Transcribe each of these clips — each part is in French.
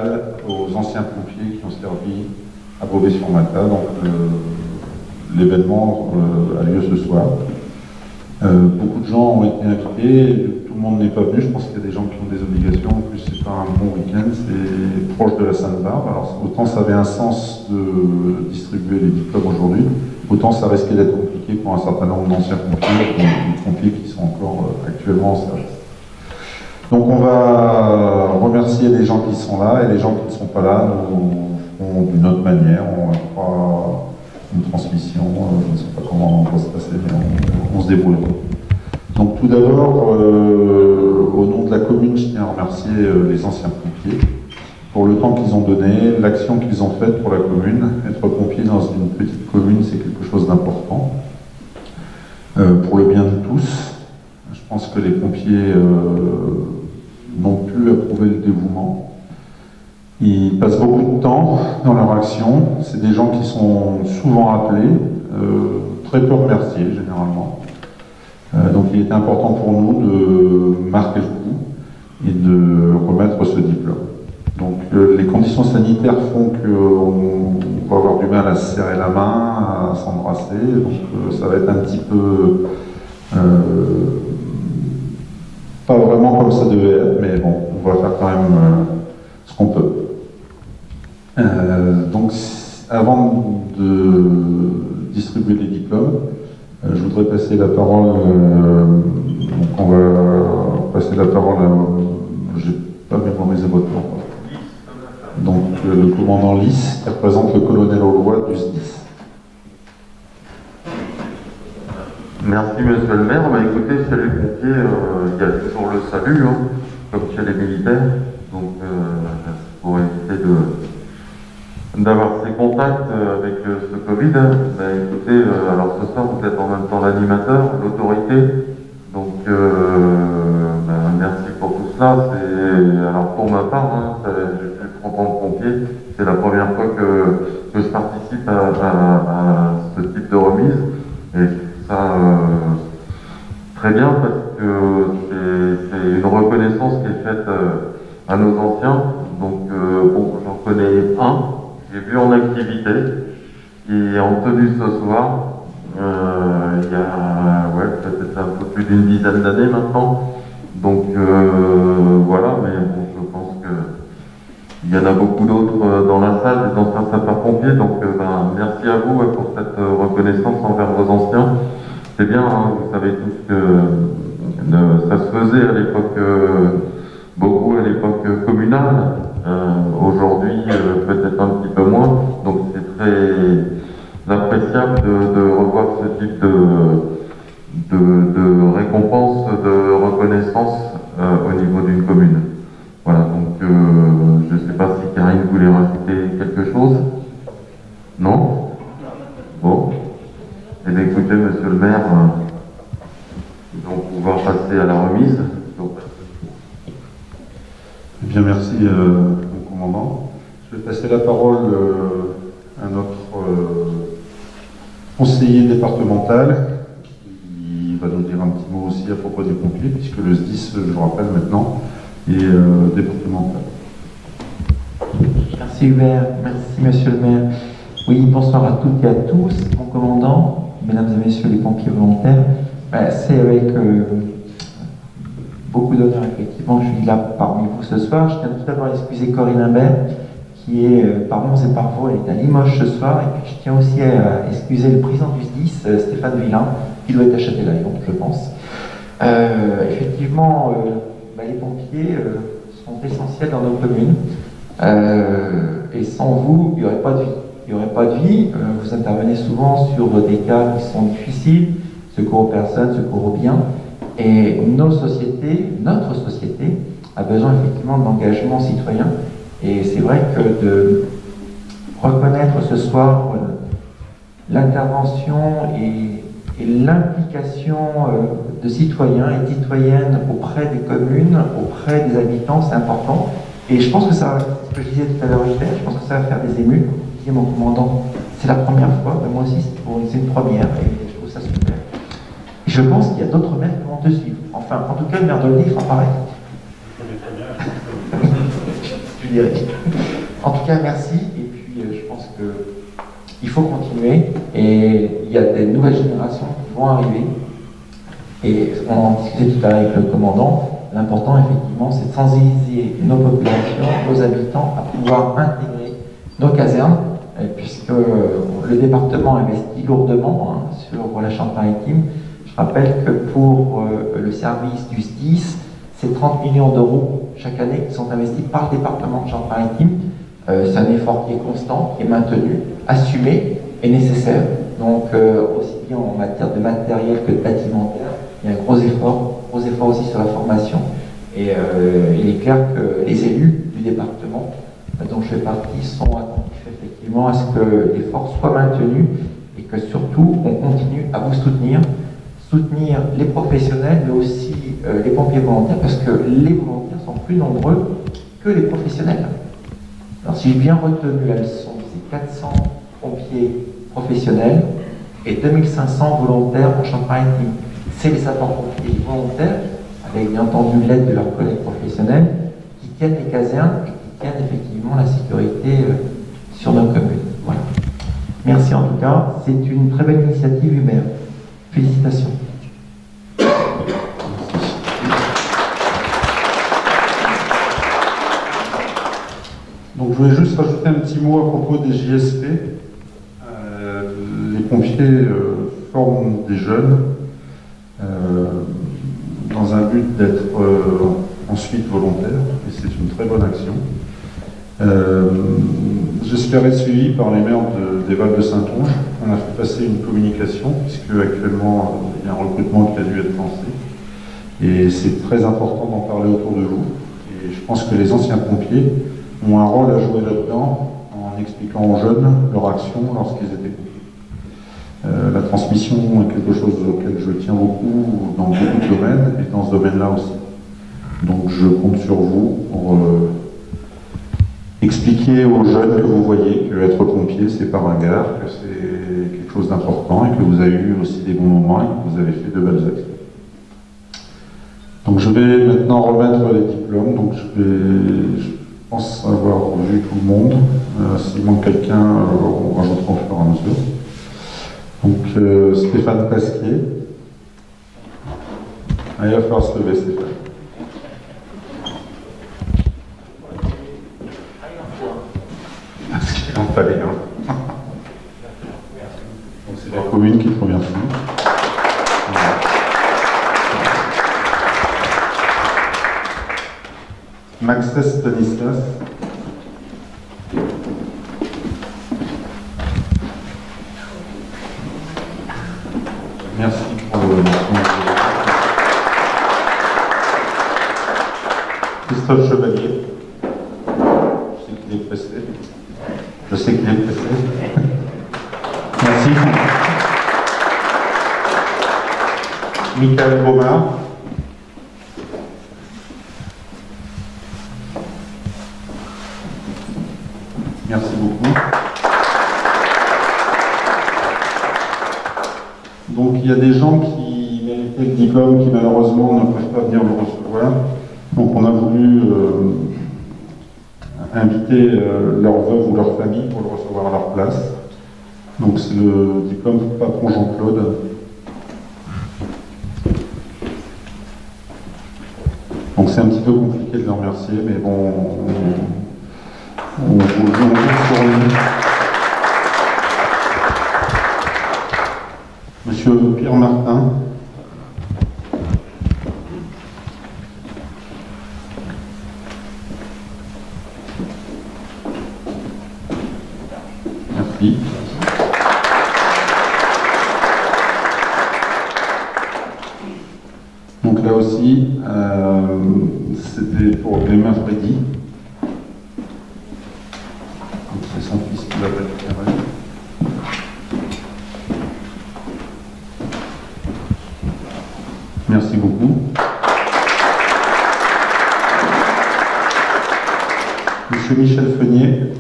spéciale aux anciens pompiers qui ont servi à Beauvais-sur-Matha. Donc l'événement a lieu ce soir. Beaucoup de gens ont été invités, tout le monde n'est pas venu, je pense qu'il y a des gens qui ont des obligations, en plus c'est pas un bon week-end, c'est proche de la Sainte-Barbe, alors autant ça avait un sens de distribuer les diplômes aujourd'hui, autant ça risquait d'être compliqué pour un certain nombre d'anciens pompiers, des pompiers qui sont encore actuellement en service. Donc on va remercier les gens qui sont là, et les gens qui ne sont pas là nous feront d'une autre manière, on fera une transmission, je ne sais pas comment on va se passer, mais on se débrouillera. Donc tout d'abord, au nom de la commune, je tiens à remercier les anciens pompiers pour le temps qu'ils ont donné, l'action qu'ils ont faite pour la commune. Être pompier dans une petite commune, c'est quelque chose d'important, pour le bien de tous. Je pense que les pompiers n'ont pu approuver le dévouement. Ils passent beaucoup de temps dans leur action. C'est des gens qui sont souvent appelés, très peu remerciés généralement. Donc il était important pour nous de marquer le coup et de remettre ce diplôme. Donc les conditions sanitaires font qu'on va avoir du mal à se serrer la main, à s'embrasser. Donc ça va être un petit peu pas vraiment comme ça devait être, mais bon, on va faire quand même ce qu'on peut. Donc, avant de distribuer les diplômes, je voudrais passer la parole. Donc, on va passer la parole à. Je n'ai pas mémorisé votre nom. Donc, le commandant Lys, qui représente le colonel Aulois du SDIS. Merci, monsieur le maire. Bah, écoutez, chez les pompiers, il y a toujours le salut, hein, comme chez les militaires. Donc, pour éviter d'avoir ces contacts avec ce Covid. Bah, écoutez, alors ce soir vous êtes en même temps l'animateur, l'autorité, donc bah, merci pour tout cela. Alors pour ma part, hein, j'ai plus de 30 ans de pompier, c'est la première fois que je participe à ce type de remise, et ça très bien parce que c'est une reconnaissance qui est faite à nos anciens. Donc bon, j'en connais un. J'ai vu en activité, qui est en tenue ce soir, il y a peut-être un peu plus d'une dizaine d'années maintenant. Donc voilà, mais bon, je pense qu'il y en a beaucoup d'autres dans la salle, des anciens sapeurs-pompiers. Donc merci à vous pour cette reconnaissance envers vos anciens. C'est bien, hein, vous savez tous que ça se faisait à l'époque, beaucoup à l'époque communale. Aujourd'hui, peut-être un petit peu moins, donc c'est très appréciable de revoir ce type de récompense, de reconnaissance au niveau d'une commune. Voilà, donc je ne sais pas si Karine voulait rajouter quelque chose. Non? Bon. Eh bien écoutez, monsieur le maire, nous allons pouvoir passer à la remise. Donc. Eh bien, merci, mon commandant. Je vais passer la parole à notre conseiller départemental, qui va nous dire un petit mot aussi à propos des pompiers, puisque le SDIS, je le rappelle maintenant, est départemental. Merci Hubert, merci monsieur le maire. Oui, bonsoir à toutes et à tous, mon commandant, mesdames et messieurs les pompiers volontaires. C'est avec beaucoup d'honneur, effectivement, je suis là parmi vous ce soir. Je tiens tout d'abord à excuser Corinne Imbert, qui est par Mons et par Vaux, elle est à Limoges ce soir. Et puis je tiens aussi à excuser le président du SDIS, Stéphane Villain, qui doit être à Châtelaillon, je pense. Effectivement, les pompiers sont essentiels dans nos communes. Et sans vous, il n'y aurait pas de vie. Il n'y aurait pas de vie. Vous intervenez souvent sur des cas qui sont difficiles, secours aux personnes, secours aux biens. Et notre société, a besoin effectivement d'engagement citoyen. Et c'est vrai que de reconnaître ce soir l'intervention et l'implication de citoyens et de citoyennes auprès des communes, auprès des habitants, c'est important. Et je pense que ça, ce que je disais tout à l'heure, je pense que ça va faire des émules. Comme disait mon commandant, c'est la première fois, mais moi aussi c'est une première, et je trouve ça super. Et je pense qu'il y a d'autres maires qui vont te suivre. Enfin, en tout cas, le maire de Lille fera pareil. verrai. En tout cas, merci. Et puis, je pense qu'il faut continuer. Et il y a des nouvelles générations qui vont arriver. Et on en discutait tout à l'heure avec le commandant. L'important, effectivement, c'est de sensibiliser nos populations, nos habitants, à pouvoir intégrer nos casernes, puisque le département investit lourdement sur la Charente-Maritime. Je rappelle que pour le service du SDIS, c'est 30 millions d'euros chaque année qui sont investis par le département de Charente-Maritime. C'est un effort qui est constant, qui est maintenu, assumé et nécessaire. Donc, aussi bien en matière de matériel que de bâtimentaire, il y a un gros effort aussi sur la formation. Et il est clair que les élus du département, dont je fais partie, sont attentifs effectivement à ce que l'effort soit maintenu et que surtout on continue à vous soutenir les professionnels, mais aussi les pompiers volontaires, parce que les volontaires sont plus nombreux que les professionnels. Alors si j'ai bien retenu la leçon, c'est 400 pompiers professionnels et 2500 volontaires en Charente-Maritime. C'est les sapeurs-pompiers volontaires, avec bien entendu l'aide de leurs collègues professionnels, qui tiennent les casernes et qui tiennent effectivement la sécurité sur nos communes. Voilà. Merci en tout cas, c'est une très belle initiative Hubert. Félicitations. Donc je voulais juste rajouter un petit mot à propos des JSP. Les pompiers forment des jeunes dans un but d'être ensuite volontaires, et c'est une très bonne action. J'espère être suivi par les maires des Vals de Saintonge. On a fait passer une communication, puisque actuellement il y a un recrutement qui a dû être lancé. Et c'est très important d'en parler autour de vous. Et je pense que les anciens pompiers ont un rôle à jouer là-dedans, en expliquant aux jeunes leur action lorsqu'ils étaient pompiers. La transmission est quelque chose auquel je tiens beaucoup dans beaucoup de domaines, et dans ce domaine-là aussi. Donc je compte sur vous pour expliquer aux jeunes que vous voyez que être pompier, c'est pas ringard, que c'est quelque chose d'important, et que vous avez eu aussi des bons moments, et que vous avez fait de belles actions. Donc je vais maintenant remettre les diplômes. Donc je pense avoir vu tout le monde. S'il manque quelqu'un, on rajoutera au fur et à mesure. Donc Stéphane Pasquier. Ah, il va falloir se lever, Stéphane. Parce qu'il en fallait un. Donc c'est la commune qu'il faut bien faire. Maxès Stanislas. Merci pour le Christophe Chevalier. Je sais qu'il est pressé. Merci. Michael Baumard. Merci beaucoup. Donc il y a des gens qui méritaient le diplôme qui malheureusement ne peuvent pas venir le recevoir. Donc on a voulu inviter leur veuve ou leur famille pour le recevoir à leur place. Donc c'est le diplôme Patron Jean-Claude. Donc c'est un petit peu compliqué de les remercier, mais bon, on vous fournit. Monsieur Pierre Martin. Merci. Donc là aussi, c'était pour Clément Freddy. C'est son fils qui l'appelle Pierre. Merci beaucoup. Monsieur Michel Feunier.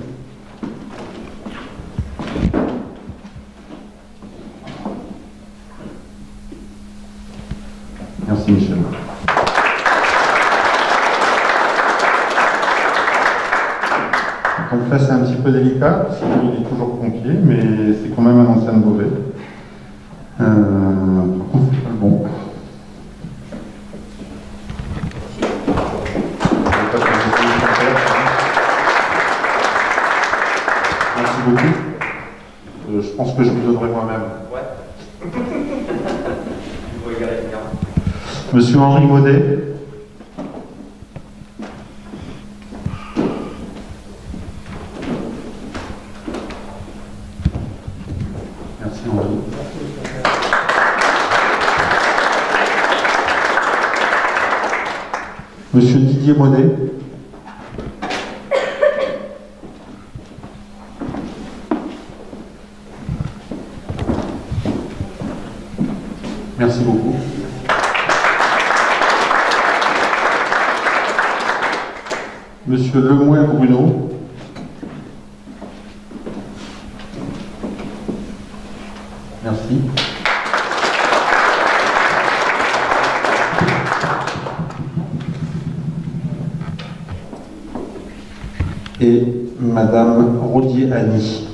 Merci Michel. Donc là, c'est un petit peu délicat, parce qu'il est toujours pompier, mais c'est quand même un ancien de Beauvais. Par contre, c'est pas le bon. Merci beaucoup. Je pense que je vous donnerai moi-même. Ouais. Monsieur Henri Maudet. Merci Henri. Monsieur Didier Monet. Merci beaucoup. Monsieur Lemoyne Bruno. Merci. Et Madame Rodier-Annie.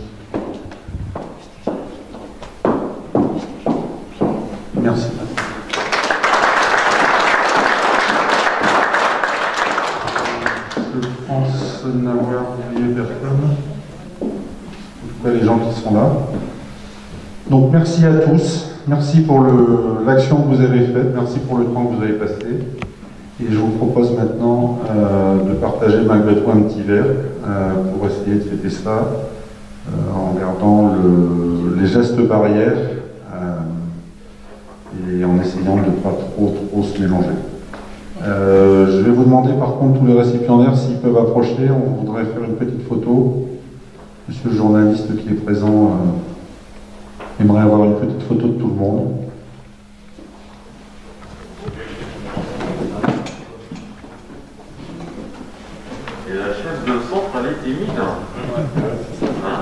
Merci. Je pense n'avoir oublié personne. En tout cas, les gens qui sont là. Donc, merci à tous. Merci pour l'action que vous avez faite. Merci pour le temps que vous avez passé. Et je vous propose maintenant de partager malgré tout un petit verre pour essayer de fêter ça en gardant les gestes barrières et en essayant de ne pas trop se mélanger. Je vais vous demander par contre tous les récipiendaires s'ils peuvent approcher. On voudrait faire une petite photo. Monsieur le journaliste qui est présent aimerait avoir une petite photo de tout le monde. Et la chef de centre, elle est timide. Hein